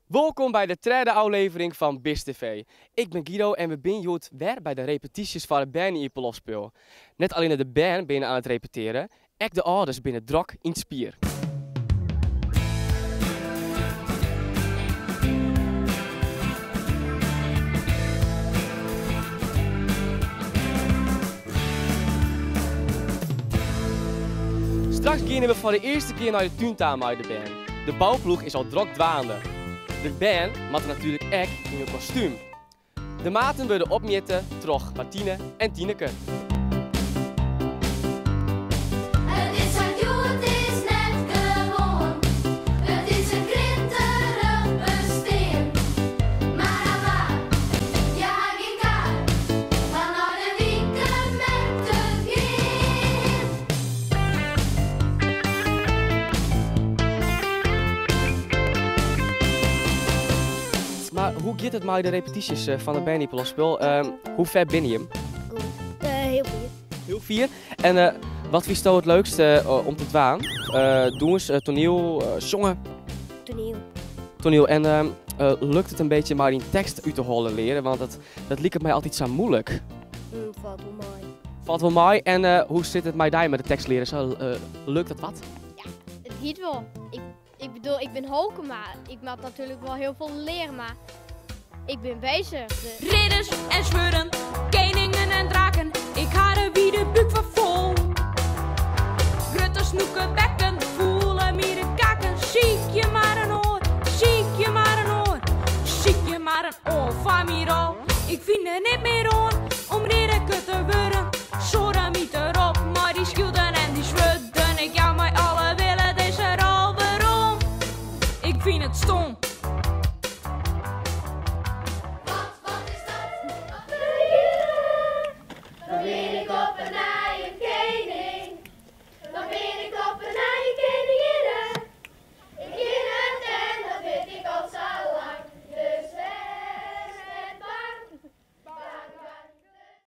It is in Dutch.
Welkom bij de derde aflevering van BIS TV. Ik ben Guido en we zijn hier weer bij de repetities van de band in Polofspul. Net alleen de band binnen aan het repeteren, ook de ouders binnen drok in het spier. Straks gaan we voor de eerste keer naar de tuintuin met de band. De bouwploeg is al drok dwaande. De band moet natuurlijk ook in een kostuum. De maten worden opmeten door Martine en Tineke. Het is aan jou, het is net gewoon. Het is een glitterend besteen. Maar waar, je hebt geen kaart. Van naar de winkel met het geen. Maar hoe gaat het met de repetities van de band in Polofspul? Hoe ver ben je hem? Goed. Heel goed. Heel vier. En wat vind je het leukste om te doen? Doen ze toneel, zongen? Toneel. En lukt het een beetje maar die tekst uit te holen leren? Want dat lijkt mij altijd zo moeilijk. Valt wel mooi. Valt wel mooi. En hoe zit het met jou met de tekst leren? Zo, lukt dat wat? Het gaat wel. Ik bedoel, ik ben hoken, maar ik mag natuurlijk wel heel veel leren, maar ik ben bezig. Ridders en schweuren, koningen en draken, ik hadden wie de buik van vol. Grutte snoeken, bekken, voelen me de kakken. Ziek je maar een oor, ziek je maar een oor, ziek je maar een oor van mij al. Ik vind het niet meer on om ridderke te worden. Zorgen niet erop, maar die schilden en die schwudden. Ik jou mij alle willen deze rol waarom. Ik vind het stom.